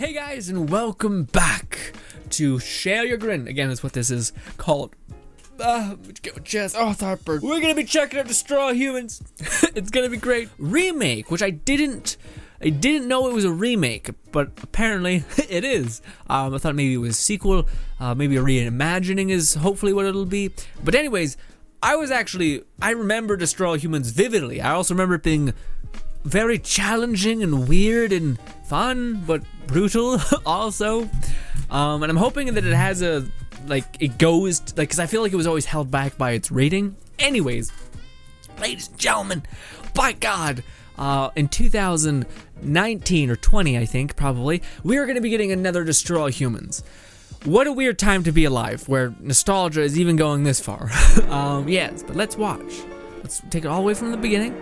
Hey guys, and welcome back to Share Your Grin. Again, that's what this is called. Get my chest. Oh, it's heartburn. We're gonna be checking out Destroy Humans. It's gonna be great. Remake, which I didn't know it was a remake, but apparently it is. I thought maybe it was a sequel. Maybe a reimagining is hopefully what it'll be. But anyways, I remember Destroy Humans vividly. I also remember it being very challenging and weird and fun, but brutal also. And I'm hoping that it has because I feel like it was always held back by its rating. Anyways, ladies and gentlemen, by God, in 2019 or 20, I think, probably, we are going to be getting another Destroy Humans. What a weird time to be alive, where nostalgia is even going this far. Yes, but let's watch. Let's take it all the way from the beginning.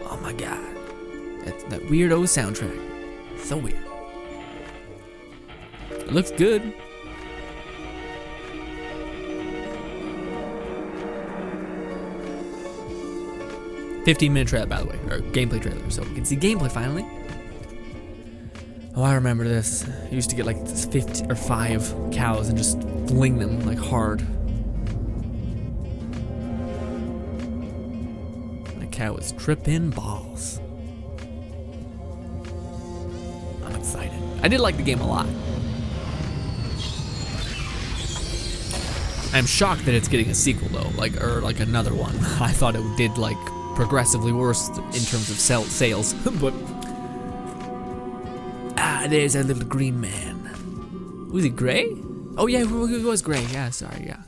Oh my God. That weirdo soundtrack. So weird. It looks good. $15-minute trailer, by the way, or gameplay trailer, so we can see gameplay finally. Oh, I remember this. I used to get like 5 cows and just fling them like hard. That cow was tripping balls. I'm excited. I did like the game a lot. I'm shocked that it's getting a sequel though, like another one. I thought it did like progressively worse in terms of sales, but there's a little green man. Was he gray? Oh yeah, he was gray. Yeah, sorry, yeah.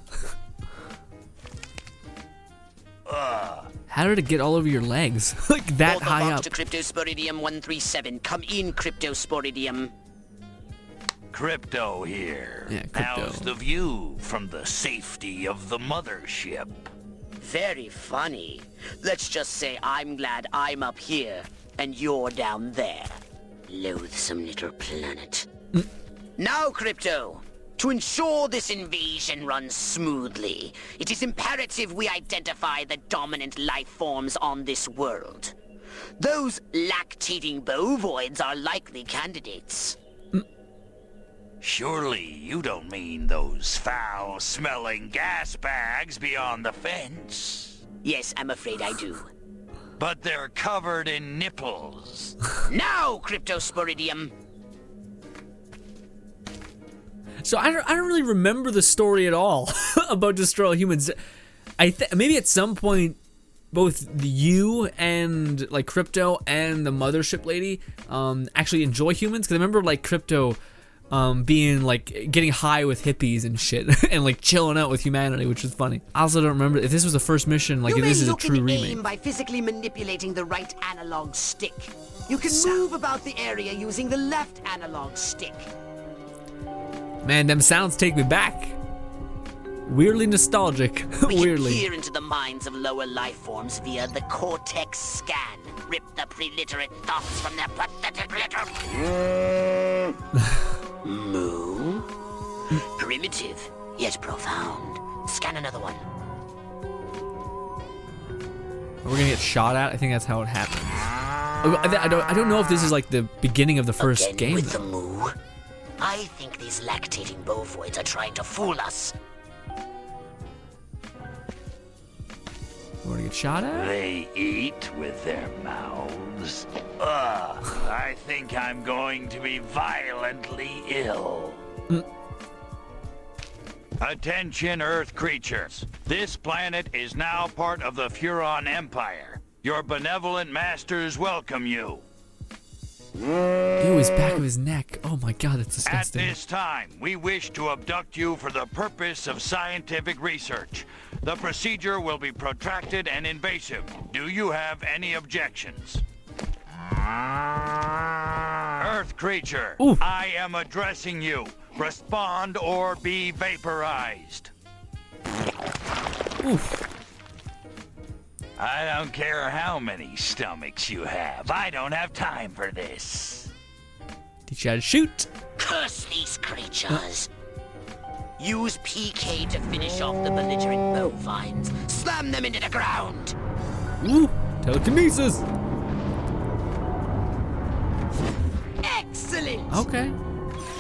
How did it get all over your legs? Like that high up? To Cryptosporidium 137. Come in, Cryptosporidium. Crypto here. Yeah, Crypto. How's the view from the safety of the mothership? Very funny. Let's just say I'm glad I'm up here and you're down there. Loathsome little planet. Now, Crypto, to ensure this invasion runs smoothly, it is imperative we identify the dominant life forms on this world. Those lactating bovoids are likely candidates. Surely you don't mean those foul-smelling gas bags beyond the fence? Yes, I'm afraid I do. But they're covered in nipples. Now, Cryptosporidium! So I don't really remember the story at all about Destroy Humans. Maybe at some point, both you and like Crypto and the mothership lady actually enjoy humans. Because I remember like Crypto being like getting high with hippies and shit and like chilling out with humanity, which is funny. I also don't remember if this was the first mission, like if this is a true remake. Aim by physically manipulating the right analog stick. You can move about the area using the left analog stick. Man, them sounds take me back. Weirdly nostalgic. Weirdly. We can peer into the minds of lower life forms via the cortex scan. Rip the preliterate thoughts from their pathetic little... Moo? Primitive, yet profound. Scan another one. We're gonna get shot at? I think that's how it happens. I don't know if this is like the beginning of the first Again game. With the moo? I think these lactating bovoids are trying to fool us. We're gonna get shot at? They eat with their mouths. I think I'm going to be violently ill. Attention, Earth creatures. This planet is now part of the Furon Empire. Your benevolent masters welcome you. Ew, his back of his neck. Oh my God, that's disgusting. At this time, we wish to abduct you for the purpose of scientific research. The procedure will be protracted and invasive. Do you have any objections? Earth creature, Ooh. I am addressing you. Respond or be vaporized. Oof. I don't care how many stomachs you have. I don't have time for this. Teach you how to shoot. Curse these creatures. Use PK to finish off the belligerent bovines. Slam them into the ground. Ooh, telekinesis. Excellent! Okay.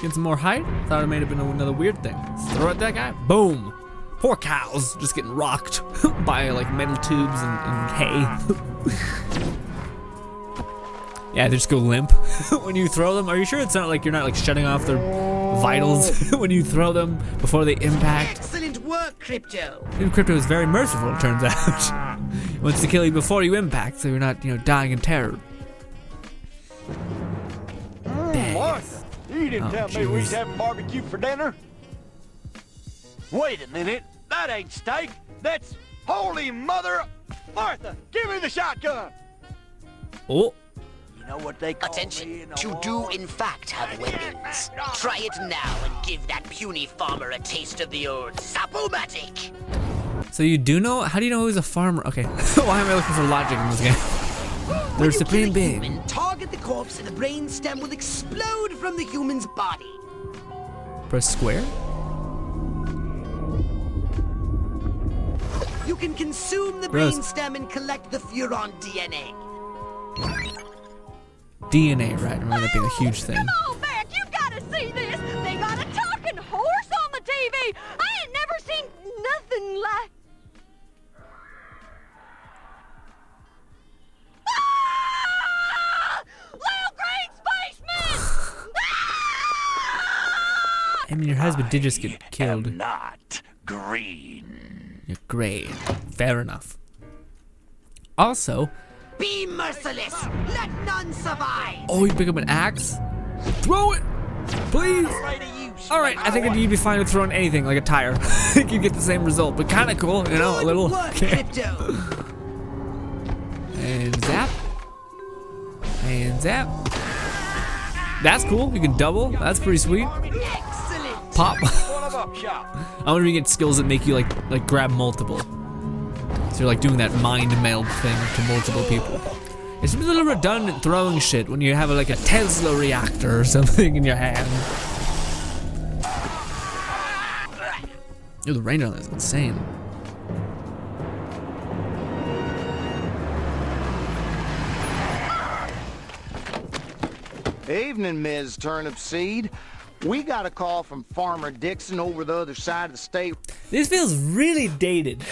Get some more height? Thought it may have been another weird thing. Throw at that guy. Boom. Poor cows just getting rocked by like metal tubes and hay. Yeah, they just go limp when you throw them. Are you sure it's not like you're not like shutting off their vitals when you throw them before they impact? Excellent work, Crypto. Even Crypto is very merciful, it turns out. He wants to kill you before you impact, so you're not, dying in terror. Martha, you didn't tell me we was jeez. having barbecue for dinner. Wait a minute, that ain't steak. That's holy mother. Martha, give me the shotgun. Oh. You know what they call me Attention, in the you do war? in fact have weapons. Try it now and give that puny farmer a taste of the old Zapomatic. So you do know? How do you know who's a farmer? Okay. Why am I looking for logic in this game? They're supreme being. Human, target the corpse and the brain stem will explode from the human's body. Press square. You can consume the Gross. brain stem and collect the furon DNA. DNA, right? Remember that being a huge thing. Come on, Mac, you gotta see this. They got a talking horse on the TV. I ain't never seen nothing like. Ah! Little green spaceman! Ah! I mean, your husband did just get killed. Am not green. You're great. Fair enough. Also, Be merciless. Let none survive. oh, you pick up an axe? Throw it! Please! Alright, I think that you'd be fine with throwing anything, like a tire. You'd get the same result, but kinda cool, a Good little. work, Crypto. And zap. And zap. That's cool, you can double, that's pretty sweet. Excellent. Pop. One of up shop. I wonder if you get skills that make you like grab multiple. So you're like doing that mind meld thing to multiple people. It's a little redundant throwing shit when you have like a Tesla reactor or something in your hand. Yo, the range on that is insane. Evening, Ms. Turnipseed. We got a call from Farmer Dixon over the other side of the state This feels really dated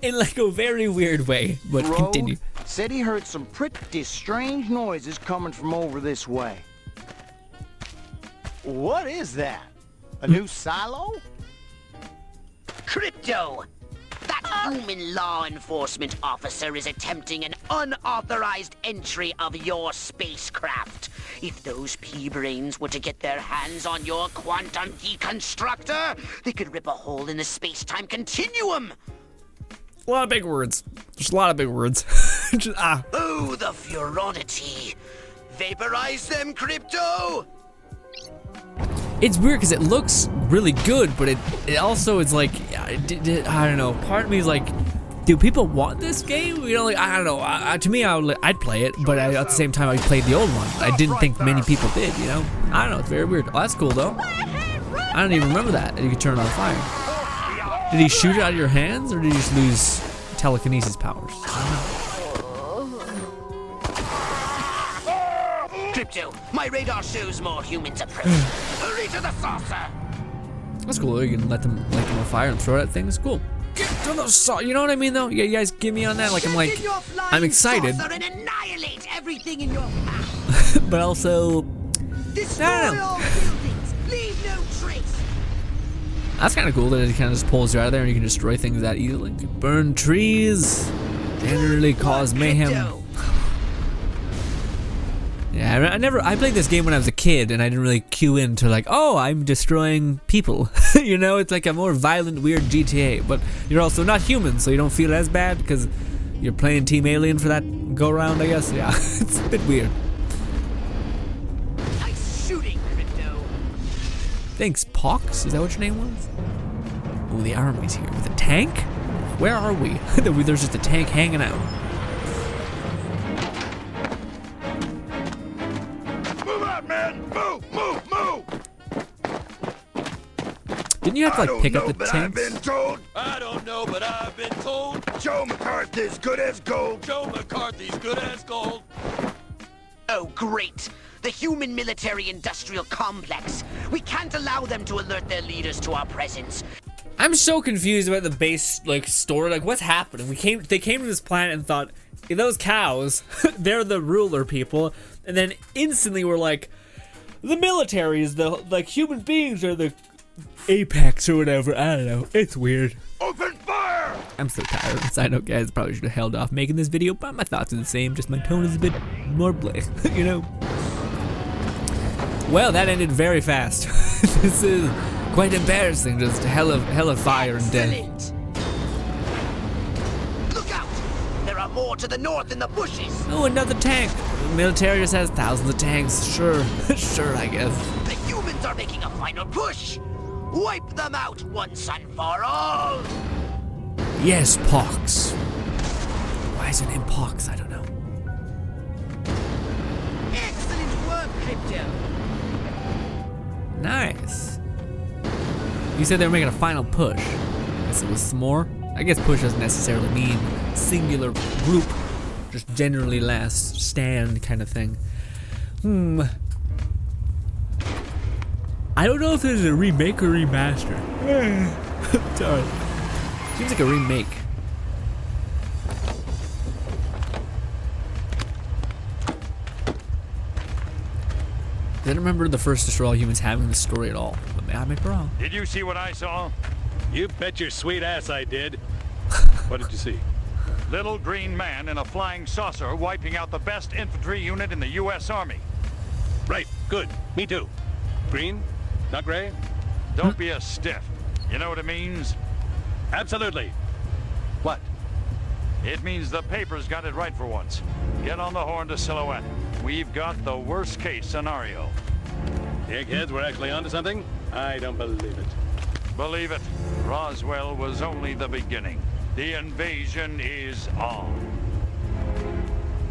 in like a very weird way, but road. continue. Said he heard some pretty strange noises coming from over this way. What is that? A new silo? Crypto. That human law enforcement officer is attempting an unauthorized entry of your spacecraft. If those pea-brains were to get their hands on your quantum deconstructor, they could rip a hole in the space-time continuum. A lot of big words. Just a lot of big words. Just, Oh, the furonity. Vaporize them, Crypto! It's weird because it looks really good, but it also is like, I don't know. Part of me is like, do people want this game? Like, I don't know. To me, I'd play it, but at the same time, I played the old one. I didn't think many people did, I don't know. It's very weird. Oh, that's cool though. I don't even remember that. You could turn it on fire. Did he shoot it out of your hands, or did you just lose telekinesis powers? Crypto, my radar shows more humans approach. Hurry to the saucer! That's cool. You can let them on fire and throw it at things. Cool. Get to the saucer. You know what I mean, though? You guys give me on that. Like Send in your flying I'm excited, saucer and annihilate everything in your path. but also Destroy I don't know. all buildings. Leave no trace. that's kind of cool that it kind of just pulls you out of there and you can destroy things that easily. Burn trees. Generally cause mayhem. Crypto. Yeah, I played this game when I was a kid and I didn't really cue into like, oh, I'm destroying people. It's like a more violent, weird GTA, but you're also not human, so you don't feel as bad because you're playing Team Alien for that go around, I guess. Yeah, it's a bit weird. Nice shooting, Crypto. Thanks, Pox. Is that what your name was? Oh, the army's here with a tank? Where are we? There's just a tank hanging out. Move out, man! Move, move, move! Didn't you have to like pick up the tanks? I don't know, but I've been told. Joe McCarthy's good as gold. Joe McCarthy's good as gold. Oh, great. the human military-industrial complex. We can't allow them to alert their leaders to our presence. I'm so confused about the base story. Like, what's happening? They came to this planet and thought, hey, those cows, they're the ruler people, and then instantly we're like, the military is the human beings are the apex or whatever. I don't know. It's weird. Open fire! I'm so tired. Side note, guys, probably should have held off making this video, but my thoughts are the same. Just my tone is a bit more blah, you know. Well, that ended very fast. This is quite embarrassing. Just hell of fire and death. Excellent. Look out! There are more to the north in the bushes. Oh, another tank. The military just has thousands of tanks. Sure, sure, I guess. The humans are making a final push. Wipe them out once and for all. Yes, Pox. Why is her name Pox? I don't know. Excellent work, Crypto. Nice. You said they were making a final push. I guess it was some more. I guess push doesn't necessarily mean singular group, just generally last stand kind of thing. I don't know if this is a remake or remaster. Sorry. Seems like a remake. I don't remember the first Destroy All Humans having this story at all. But I may be wrong. Did you see what I saw? You bet your sweet ass I did. What did you see? Little green man in a flying saucer wiping out the best infantry unit in the U.S. Army. Right, good. Me too. Green? Not gray? Don't be a stiff. You know what it means? Absolutely. What? It means the paper's got it right for once. Get on the horn to Silhouette. We've got the worst case scenario. The eggheads were actually onto something? I don't believe it. Believe it, Roswell was only the beginning. The invasion is on.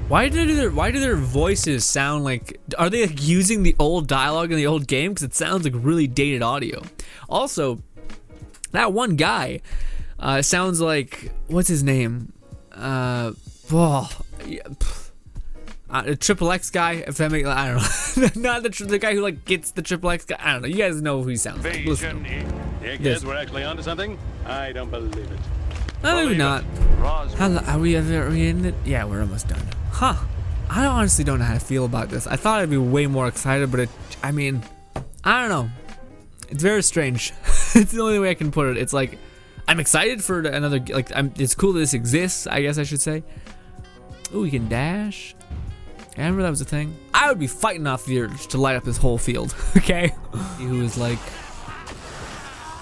Why do their voices sound like? Are they like using the old dialogue in the old game? Because it sounds like really dated audio. Also, that one guy sounds like, what's his name? Triple X guy. If that makes, I don't know. Not the guy who like gets the Triple X guy. I don't know. You guys know who he sounds like. Listen. The eggheads were actually onto something? I don't believe it. No, maybe not. Roswell. Are we in it? Yeah, we're almost done. Huh. I honestly don't know how to feel about this. I thought I'd be way more excited, but I mean, I don't know. It's very strange. It's the only way I can put it. It's like, I'm excited for another, like, it's cool that this exists, I guess I should say. Ooh, we can dash. I remember that was a thing. I would be fighting off the urge to light up this whole field, okay? Who is like,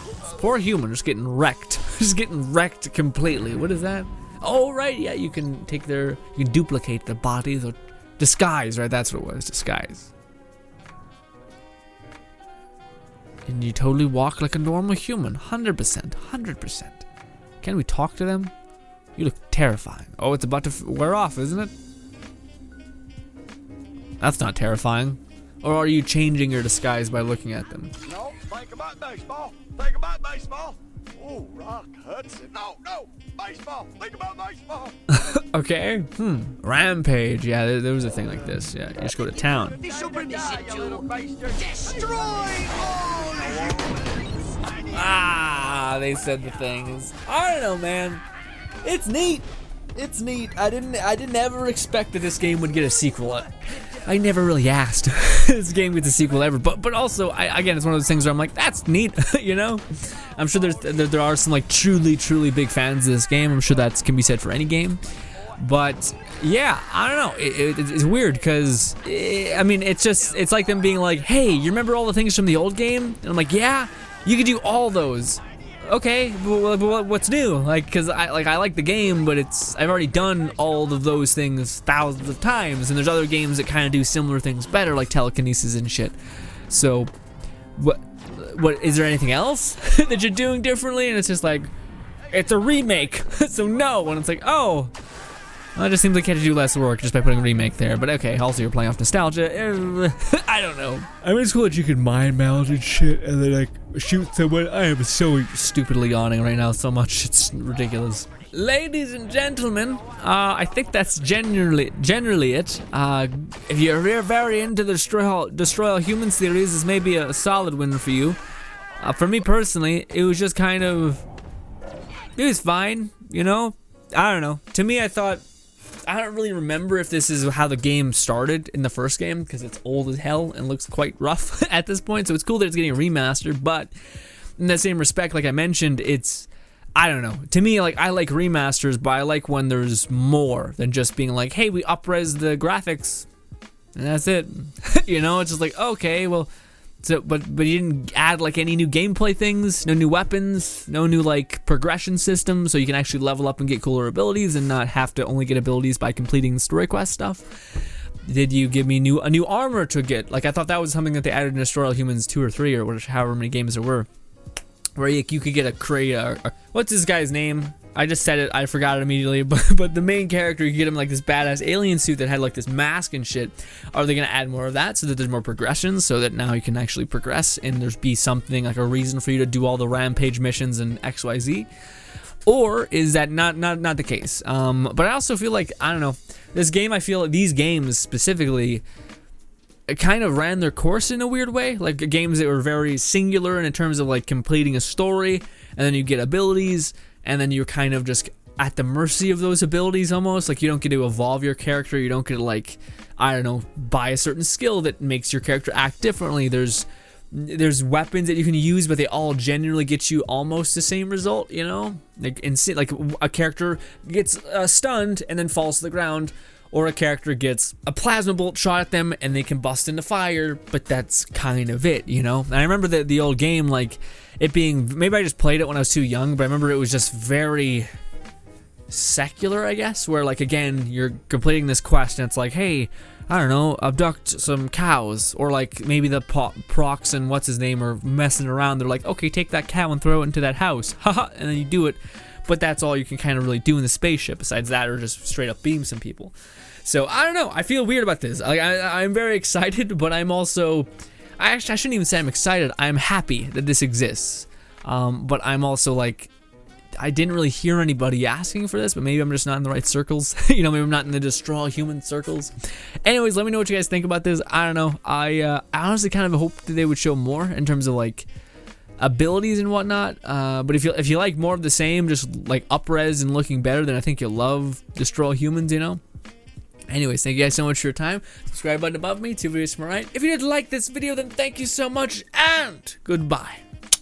this poor human just getting wrecked. Just getting wrecked completely. What is that? Oh, right, yeah, you can duplicate the bodies or disguise, right? That's what it was, disguise. And you totally walk like a normal human, 100%, 100%. Can we talk to them? You look terrifying. Oh, it's about to wear off, isn't it? That's not terrifying. Or are you changing your disguise by looking at them? No, think about baseball. Think about baseball. Oh, Rock Hudson. No, baseball. Think about baseball. Okay. Rampage. Yeah, there was a thing like this. Yeah, you just go to town. Official permission to destroy all humans. Ah, they said the things. I don't know, man. It's neat. It's neat. I didn't ever expect that this game would get a sequel. I never really asked this game gets a sequel ever, but also, again, it's one of those things where I'm like, that's neat, you know? I'm sure there are some like truly big fans of this game. I'm sure that can be said for any game. But yeah, I don't know. It's weird because I mean, it's like them being like, hey, you remember all the things from the old game? And I'm like, yeah, you could do all those. Okay, but what's new? Like, because I like the game, but I've already done all of those things thousands of times, and there's other games that kind of do similar things better, like telekinesis and shit. So, what is there anything else that you're doing differently? And it's just like, it's a remake, so no. And it's like, oh, well, it just seems like you had to do less work just by putting a remake there. But okay, also you're playing off nostalgia. I don't know. I mean, it's cool that you can mind meld and shit, and then like shoot someone. I am so stupidly yawning right now so much. It's ridiculous. ladies and gentlemen, I think that's generally it. If you're very into the destroy all humans series, this may be a solid winner for you. For me personally, it was just kind of, it was fine, you know? I don't know. To me, I don't really remember if this is how the game started in the first game, because it's old as hell and looks quite rough at this point, so it's cool that it's getting remastered, but in that same respect, like I mentioned, it's, I don't know. To me, like, I like remasters, but I like when there's more than just being like, hey, we up-res the graphics, and that's it. You know, it's just like, okay, well, so, but you didn't add like any new gameplay things, no new weapons, no new like progression system, so you can actually level up and get cooler abilities and not have to only get abilities by completing the story quest stuff. Did you give me a new armor to get? Like, I thought that was something that they added in Destroy All Humans 2 or 3 or however many games there were, where you could get a crate. What's this guy's name? I just said it, I forgot it immediately, but the main character, you get him like this badass alien suit that had like this mask and shit. Are they gonna add more of that so that there's more progression, so that now you can actually progress and there's be something like a reason for you to do all the rampage missions and XYZ? Or is that not the case? But I also feel like, I don't know, this game, I feel like these games specifically, it kind of ran their course in a weird way. Like games that were very singular in terms of like completing a story, and then you get abilities, and then you're kind of just at the mercy of those abilities almost. Like, you don't get to evolve your character, you don't get to, like, I don't know, buy a certain skill that makes your character act differently. There's weapons that you can use, but they all generally get you almost the same result, you know? Like a character gets stunned and then falls to the ground, or a character gets a plasma bolt shot at them and they can bust into fire, but that's kind of it, you know? And I remember the old game, like, it being, maybe I just played it when I was too young, but I remember it was just very secular, I guess, where, like, again, you're completing this quest and it's like, hey, I don't know, abduct some cows, or like maybe the procs and what's his name are messing around. They're like, okay, take that cow and throw it into that house, haha, and then you do it, but that's all you can kind of really do in the spaceship besides that, or just straight up beam some people. So I don't know, I feel weird about this. Like, I'm very excited, but I'm also, I shouldn't even say I'm excited. I'm happy that this exists, but I'm also like, I didn't really hear anybody asking for this, but maybe I'm just not in the right circles. You know, maybe I'm not in the Destroy All Human circles. Anyways, let me know what you guys think about this. I don't know. I honestly kind of hope that they would show more in terms of like abilities and whatnot. But if you like more of the same, just like up-res and looking better, then I think you'll love Destroy All Humans, you know? Anyways, thank you guys so much for your time. Subscribe button above me, 2 videos from right. If you did like this video, then thank you so much, and goodbye.